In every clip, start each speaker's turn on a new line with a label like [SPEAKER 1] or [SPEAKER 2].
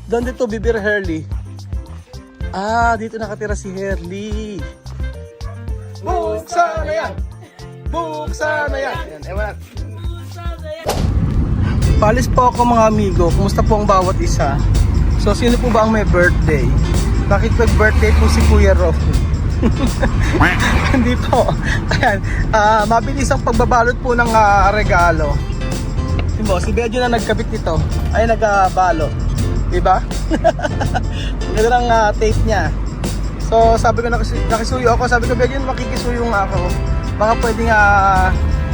[SPEAKER 1] Doon dito bibir Herly. Ah, dito nakatira si Herly. Buksan na yan! Buksan na yan! Yan, ewan. Palis po ako mga amigo. Kumusta po ang bawat isa? So, sino po ba ang may birthday? Bakit mag-birthday po si Kuya Rof? Hindi po. Ayan, mabilis ang pagbabalot po ng regalo. Si Bejo na nagkabit nito. Ay, nagbalot. Diba? Ganda ng tape niya. So, sabi ko nakisuyo ako. Sabi ko, Bejo, makikisuyo nga ako. Baka pwedeng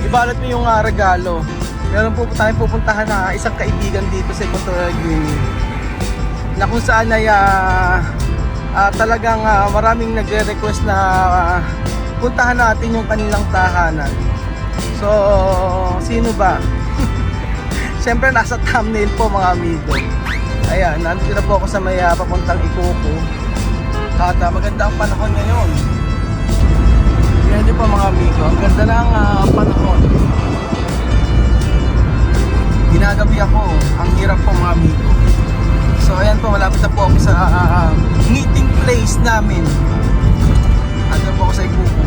[SPEAKER 1] ibalot mo yung regalo. Meron po tayong pupuntahan na isang kaibigan dito sa Equatorial Guinea. Na kung saan ay talagang maraming nagre-request na puntahan natin yung kanilang tahanan. So, sino ba? Siyempre nasa thumbnail po mga amigo. Ayan, nandito na po ako sa may papuntang Ikuko. At maganda ang panahon ngayon. Yan din po mga amigo, ang ganda ng panahon. Ginagabi ako, ang hirap po mga amigo. So ayan po, malapit na po ako sa meeting place namin. Andun po ako sa Ikuko.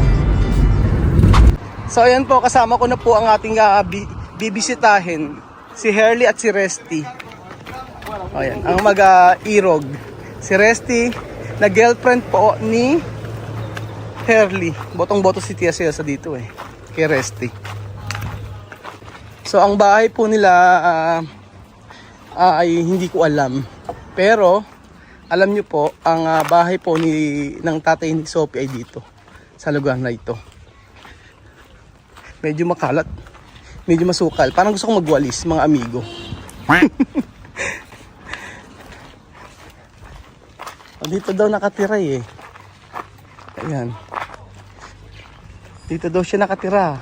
[SPEAKER 1] So ayan po, kasama ko na po ang ating bibisitahin, si Herly at si Resty. Ayan, ang mag-irog. Si Resty, na girlfriend po ni Herly. Botong-boto si Tia Celsa dito kay Resty. So ang bahay po nila ay hindi ko alam. Pero alam nyo po, ang bahay po ng tatay ni Sophie ay dito sa lugar na ito. Medyo makalat, medyo masukal. Parang gusto kong magwalis mga amigo. Dito daw nakatira Ayan. Dito daw siya nakatira.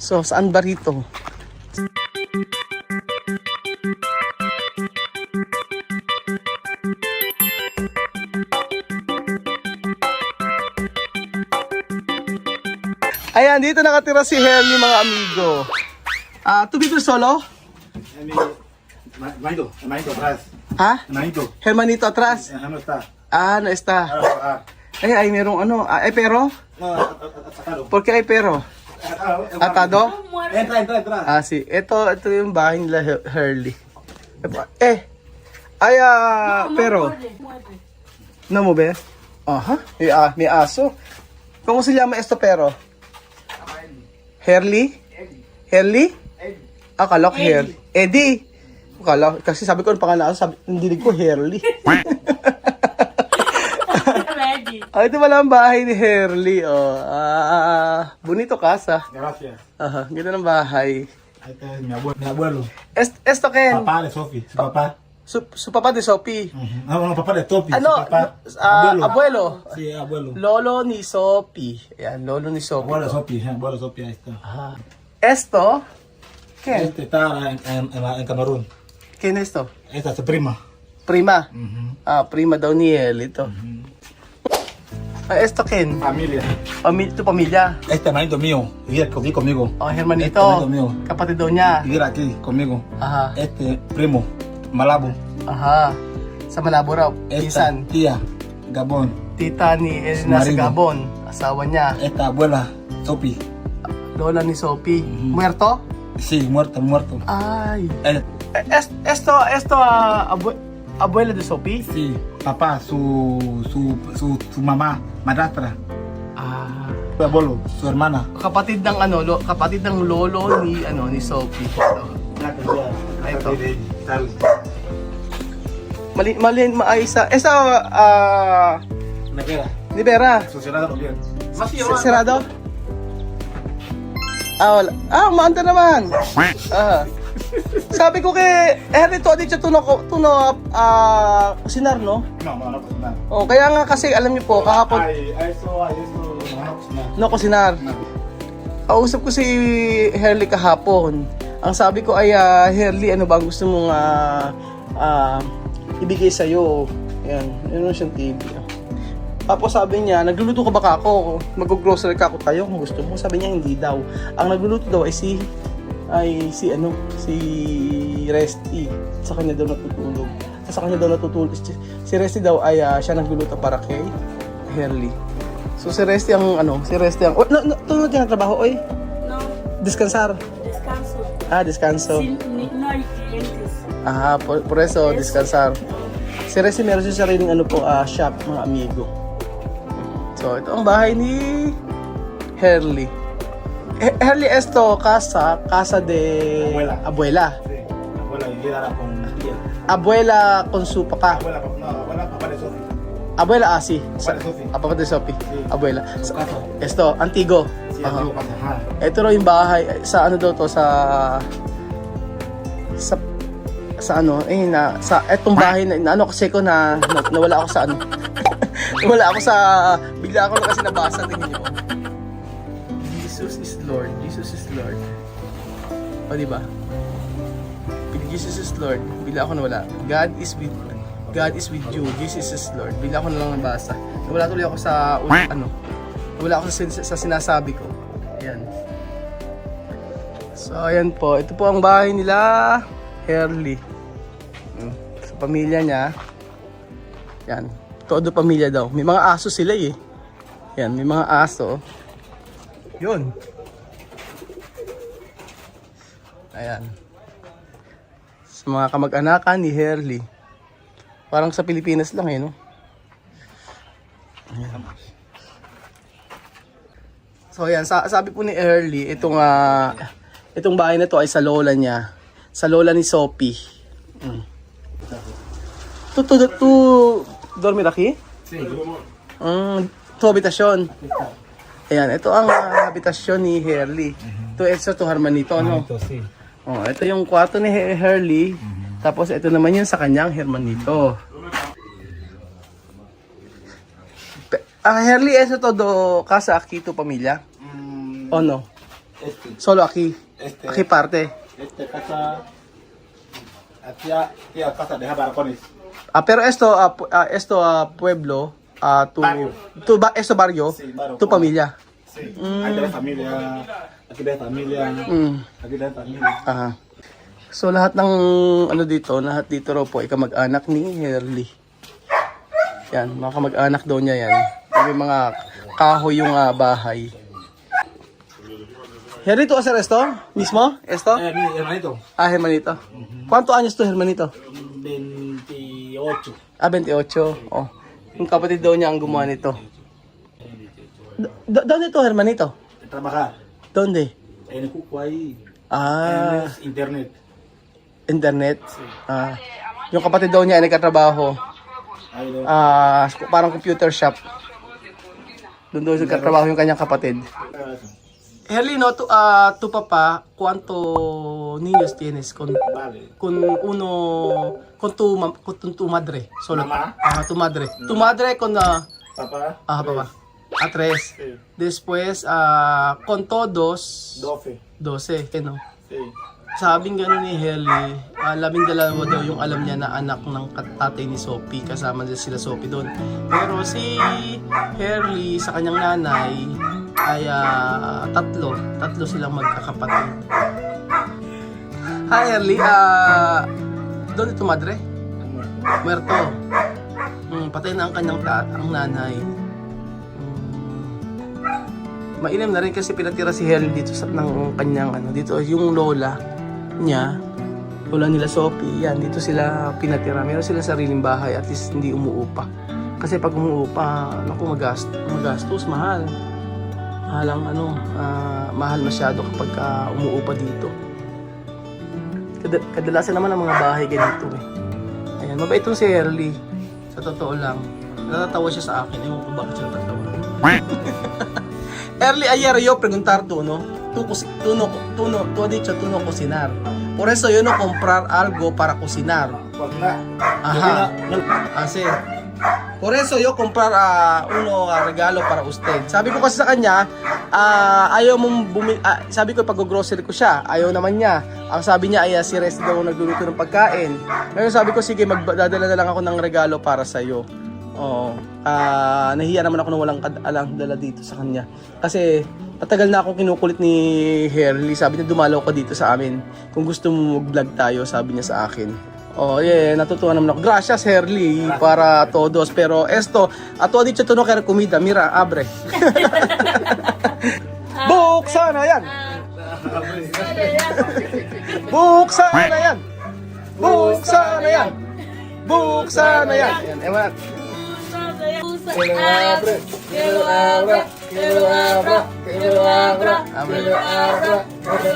[SPEAKER 1] So saan ba rito? Ayan, dito nakatira si Herly mga amigo. ¿Tú vives solo?
[SPEAKER 2] Hermanito atrás.
[SPEAKER 1] ¿Ah?
[SPEAKER 2] Hermanito.
[SPEAKER 1] Hermanito atrás.
[SPEAKER 2] No está.
[SPEAKER 1] Ah, no está. Ay, merong ano. Ay, pero?
[SPEAKER 2] No, atado.
[SPEAKER 1] ¿Por qué hay pero? Atado?
[SPEAKER 2] Entra.
[SPEAKER 1] Ah, sí. Ito yung bahay nila Herly. Pero. No mo ves? Ajá. May aso. ¿Cómo se llama esto pero? Herly? Herly? Akala ko Herly. Eddie. Akala, kasi sabi ko ang pangalan, hindi ko Herly. Ito pala ang bahay ni Herly. Bonito casa.
[SPEAKER 2] Gracias.
[SPEAKER 1] Ajá, ganda ng bahay.
[SPEAKER 2] Ahí está mi abuelo.
[SPEAKER 1] Esto Ken?
[SPEAKER 2] Papá de Sophie, su papá.
[SPEAKER 1] Su papá de Sophie.
[SPEAKER 2] No, papá de Sophie.
[SPEAKER 1] Ano?
[SPEAKER 2] Su papá.
[SPEAKER 1] Abuelo.
[SPEAKER 2] Sí, abuelo.
[SPEAKER 1] Lolo ni Sophie. Ayan, lolo ni Sophie.
[SPEAKER 2] Abuelo de Sophie, ahí está.
[SPEAKER 1] Ajá. Esto? ¿Quién?
[SPEAKER 2] Este está en Camerún.
[SPEAKER 1] ¿Quién es esto?
[SPEAKER 2] Esta es su prima.
[SPEAKER 1] Prima. Prima daw ni El ito. Esto Ken?
[SPEAKER 2] Familia.
[SPEAKER 1] Tu pamilya.
[SPEAKER 2] Este hermanito mío, vive aquí conmigo.
[SPEAKER 1] Hermanito.
[SPEAKER 2] Este hermanito mío,
[SPEAKER 1] Kapatid daw niya.
[SPEAKER 2] vive aquí conmigo.
[SPEAKER 1] Aha.
[SPEAKER 2] Este primo, Malabo.
[SPEAKER 1] Aha. Sa Malabo raw.
[SPEAKER 2] Esta
[SPEAKER 1] Pinsan.
[SPEAKER 2] tía, Gabón.
[SPEAKER 1] Tita ni Elena sa
[SPEAKER 2] Marido.
[SPEAKER 1] Gabon. Asawa niya.
[SPEAKER 2] Esta abuela, Sophie.
[SPEAKER 1] Lola ni Sophie. Muerto?
[SPEAKER 2] Sí, muerto.
[SPEAKER 1] Ay. Esto, abuela de Sophie?
[SPEAKER 2] Sí, papá, su mamá, madrastra. Su abuelo, su hermana.
[SPEAKER 1] Kapatid ng kapatid ng lolo ni Sophie. So, ito. Maayos.
[SPEAKER 2] Nevera.
[SPEAKER 1] Ni Vera.
[SPEAKER 2] Susurrado también.
[SPEAKER 1] Sarado? Wala. Maanta naman. Sabi ko kay Henry Todi siya kusinar, no?
[SPEAKER 2] No cocinar.
[SPEAKER 1] Kaya nga kasi alam niyo po kahapon
[SPEAKER 2] Eso, no cocinar.
[SPEAKER 1] no kusinar. Kausap ko si Herly kahapon. Ang sabi ko ay Herly, ano ba ang gusto mong ibigay sa iyo? Ayan, yun siyang TV. Tapos sabi niya, nagluluto ka ba ako? Mag-grocery ka ako tayo kung gusto mo. Sabi niya hindi daw. Ang nagluluto daw ay si Resty. Sa kanya daw natutulog. sa kanya daw natutulog. Si Resty daw ay siya nagluluto para kay Herly. So si Resty ang ito na tinatrabaho, oy.
[SPEAKER 3] No,
[SPEAKER 1] Descansar.
[SPEAKER 3] descanso.
[SPEAKER 1] Descanso.
[SPEAKER 3] No hay clientes.
[SPEAKER 1] Por eso, descansar. Si Resty meron siya sariling shop, mga amigo. So, ito ang bahay ni Herly. Herly, esto, casa de abuela.
[SPEAKER 2] Sí. Abuela vivía con tía.
[SPEAKER 1] Abuela con su papá.
[SPEAKER 2] Abuela, papá de Sofi.
[SPEAKER 1] Abuela, sí.
[SPEAKER 2] Papá de Sofi.
[SPEAKER 1] Papá de Sophie.
[SPEAKER 2] Sí.
[SPEAKER 1] Abuela.
[SPEAKER 2] Su casa.
[SPEAKER 1] Esto, antigo.
[SPEAKER 2] Sí,
[SPEAKER 1] Aha.
[SPEAKER 2] antiguo casa. Ajá.
[SPEAKER 1] Ito raw yung bahay sa ano daw to sa etong bahay na ano kasi ko na nawala ako sa ano. Nawala ako sa bigla ako na kasi nabasa, tingin niyo. Jesus is Lord. Jesus is Lord. O di ba? Jesus is Lord. Bigla ako nawala. God is with you. Jesus is Lord. Bigla ako na lang nabasa. Nawala tuloy ako sa wala ako sa sinasabi ko. Ayan. So, ayan po. Ito po ang bahay nila, Herly. Sa pamilya niya. Yan. Todo pamilya daw. May mga aso sila eh. Yan, may mga aso. Yun. Ayan. Sa mga kamag-anakan ni Herly. Parang sa Pilipinas lang eh, no? Ayan. So ayan, sabi po ni Herly, itong bahay na to ay sa lola niya. Sa lola ni Sophie. Tu dormir aquí?
[SPEAKER 2] Sí.
[SPEAKER 1] Tu habitasyon. Ayan, ito ang habitasyon ni Herly. Ito tu hermanito, no?
[SPEAKER 2] Sí.
[SPEAKER 1] Oh, ito yung kwarto ni Herly. Tapos ito naman yun sa kanyang hermanito. Herly, eso todo casa aquí tu familia? ¿O no? Solo aquí. Aquí parte.
[SPEAKER 2] Casa. Tía casa deja balcones.
[SPEAKER 1] Pero esto pueblo,
[SPEAKER 2] Barrio.
[SPEAKER 1] esto barrio,
[SPEAKER 2] Sí, barrio.
[SPEAKER 1] tu familia.
[SPEAKER 2] Sí. Aquí de familia. Aquí de familia. Aquí de familia.
[SPEAKER 1] Aha. So lahat ng lahat dito raw po ay kamag-anak ni Herly. Yan, mga kamag-anak daw niya yan. May mga kahoy yung bahay. Herly, ¿tú hacer esto mismo? ¿Esto?
[SPEAKER 2] Mi hermanito.
[SPEAKER 1] Hermanito. ¿Cuántos años tu hermanito?
[SPEAKER 2] 28.
[SPEAKER 1] 28. Oh. Yung kapatid daw niya ang gumawa nito. ¿Dónde tu hermanito?
[SPEAKER 2] Trabajar.
[SPEAKER 1] ¿Dónde?
[SPEAKER 2] En Cuco ahí.
[SPEAKER 1] Ah,
[SPEAKER 2] En internet.
[SPEAKER 1] internet. Yung kapatid daw niya ay nagkatrabaho.
[SPEAKER 2] Ahí lo.
[SPEAKER 1] Parang computer shop. Doon daw nagkatrabaho yung kanyang kapatid. Herly, no, tu papá, ¿cuántos niños tienes con
[SPEAKER 2] Vale.
[SPEAKER 1] con tu madre? Solo.
[SPEAKER 2] Mamá.
[SPEAKER 1] Tu madre. Tu madre con
[SPEAKER 2] Papá.
[SPEAKER 1] papá. 3.
[SPEAKER 2] Sí.
[SPEAKER 1] Después, con todos,
[SPEAKER 2] 12.
[SPEAKER 1] 12, no?
[SPEAKER 2] Sí.
[SPEAKER 1] Sabing gano'n ni Herly, 12 daw yung alam niya na anak ng tatay ni Sophie, kasama din sila Sophie doon. Pero si Herly sa kanyang nanay ay 3 silang magkakapatid. Hi Herly, doon ito madre? Muerto. Patay na ang kanyang ang nanay. Mainam na rin kasi pinatira si Herly dito sa ng kanyang dito yung lola niya, lola nila Sophie, yan, dito sila pinatira. Meron silang sariling bahay, at least hindi umuupa. Kasi pag umuupa, naku, magastos, mahal. Mahal masyado kapag umuupa dito. Kadalasan naman ang mga bahay ganito eh. Ayan, mabait itong si Herly. Sa totoo lang. Natatawa siya sa akin. Ewan ko bakit siya natatawa. Herly, ayer yo preguntar tú, ¿no? Tú has dicho tú no cocinar. Por eso yo no comprar algo para cocinar.
[SPEAKER 2] Pues nada.
[SPEAKER 1] Ajá. Así. Por eso yo comprar regalo para usted. Sabi ko kasi sa kanya, ayaw mong sabi ko pag-grocery ko siya, ayaw naman niya. Ang sabi niya ay si Resty daw nagluluto ng pagkain. Ngayon sabi ko, sige, magdadala na lang ako ng regalo para sa iyo. Oo. Nahiya naman ako na walang alang dala dito sa kanya. Kasi patagal na akong kinukulit ni Herly. Sabi niya, dumalaw ka dito sa amin. Kung gusto mo mag-vlog tayo, sabi niya sa akin. Oh, yeah, natutuwa naman ako. Gracias, Herli, para todos. Pero esto, a todo dicho no quiero comida. Mira, abre. Buksan na yan! Buksan na yan! Buksan na yan! Buksan na yan! Ayan, ewan.
[SPEAKER 3] Que lo abra, que lo abra, que lo abra, que lo abra,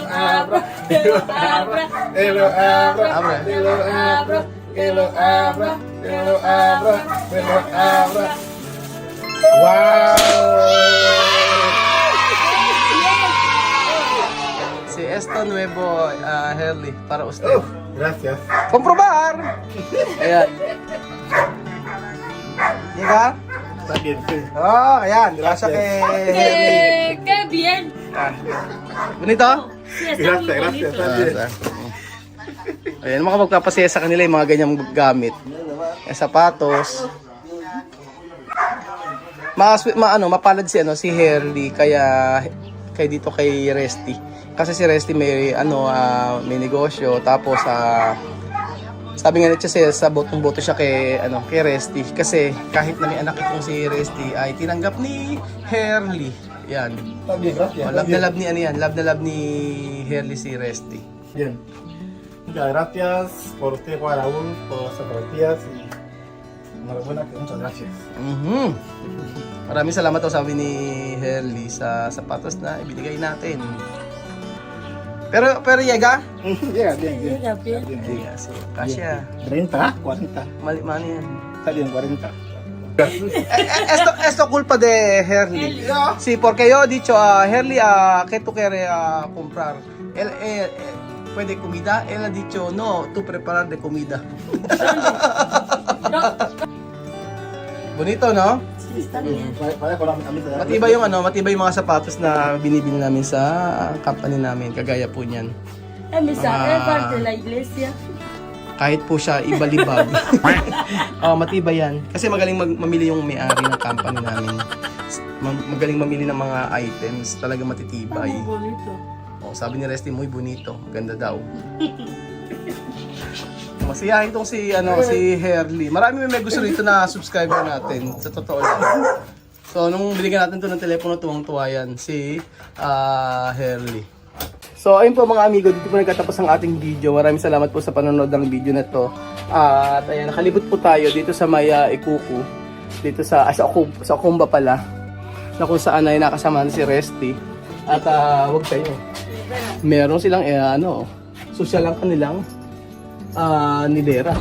[SPEAKER 1] Abre.
[SPEAKER 3] que lo abra, que lo abra, que lo abra,
[SPEAKER 2] Que lo abra,
[SPEAKER 1] Abre.
[SPEAKER 2] que lo abra, que lo abra, que lo abra, que lo abra. Wow!
[SPEAKER 1] Si esto nuevo, Herli, para usted.
[SPEAKER 2] Oh, gracias.
[SPEAKER 1] Comprobar! Ayan. Llega?
[SPEAKER 2] Está bien, sí.
[SPEAKER 1] Oh, ayan. Gracias kay Herli.
[SPEAKER 3] qué bien.
[SPEAKER 1] Bonito?
[SPEAKER 3] Sí, está muy
[SPEAKER 2] Gracias,
[SPEAKER 3] bonito.
[SPEAKER 2] gracias.
[SPEAKER 1] Ayan, mga magpapasaya sa kanila yung mga ganyang gamit. Sapatos. Mapalad si Herli kaya dito kay Resty. Kasi si Resty may may negosyo tapos sabi nga niya sa botong-boto siya kay Resty kasi kahit na may anak itong si Resty ay tinanggap ni Herli. Yan.
[SPEAKER 2] Está bien, gracias.
[SPEAKER 1] Love na love ni love ni Herli si Resty.
[SPEAKER 2] Bien. Muchas gracias por usted, Juan Raúl, por las zapatillas y enhorabuena, que muchas gracias.
[SPEAKER 1] Maraming salamat daw sabi ni Herli sa sapatos na ibinigay natin. Pero Yega?
[SPEAKER 2] Llega bien, bien.
[SPEAKER 3] Llega bien.
[SPEAKER 2] Bien, bien.
[SPEAKER 1] Yega, si Kasya.
[SPEAKER 2] 30, 40.
[SPEAKER 1] Mali yan.
[SPEAKER 2] Está bien, 40.
[SPEAKER 1] Esto culpa de Herli. Sí, porque yo he dicho a Herli que tú quieres comprar. Él puede comida. Él ha dicho, no, tú preparar de comida. Bonito, no?
[SPEAKER 3] Sí, está bien.
[SPEAKER 2] Vaya con la amita.
[SPEAKER 1] Matibay yung mga sapatos na binibili namin sa company namin. Kagaya po niyan.
[SPEAKER 3] Es parte de la iglesia.
[SPEAKER 1] Kahit po siya ibalibag. Matibay yan. Kasi magaling mamili yung may-ari ng company namin. Magaling mamili ng mga items. Talaga
[SPEAKER 3] Está
[SPEAKER 1] matitibay.
[SPEAKER 3] muy bonito.
[SPEAKER 1] Sabi ni Resty, muy bonito. Ganda daw. Masiyahin tong si Herli. Marami may gusto rito na subscriber natin. Sa totoo lang. So, nung binigyan natin to ng telepono, tuwang-tuwa yan. Si Herli. So, ayun po mga amigo, dito po nagkatapos ang ating video. Maraming salamat po sa panonood ng video na to. At ayan, nakalibot po tayo dito sa Maya Ikuku. Dito sa Okumba pala. Na kung saan ay nakasama si Resty. At wag kayo. Meron silang social lang kanilang nidera.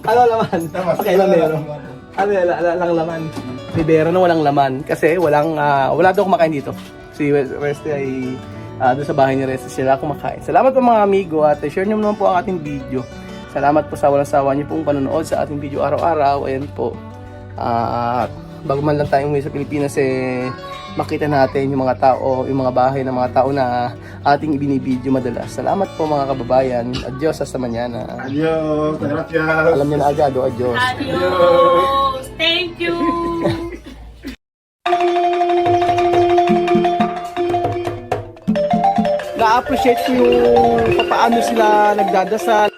[SPEAKER 1] Ano laman? Kailan meron? Ano lang laman? Nidera na walang laman. Kasi wala daw kumakain dito. Si Resty ay doon sa bahay ni Resty sila kumakain. Salamat po mga amigo at share nyo naman po ang ating video. Salamat po sa walang sawa nyo pong panonood sa ating video araw-araw. Ayan po. Bago man lang tayong umuwi sa Pilipinas makita natin yung mga tao, yung mga bahay ng mga tao na ating ibinibideo madalas. Salamat po mga kababayan. Adios, hasta mañana.
[SPEAKER 2] Adiós, gracias.
[SPEAKER 1] Alam niyo na agad, adios.
[SPEAKER 3] Adiós. Thank you.
[SPEAKER 1] Na-appreciate ko yung paano sila nagdadasal,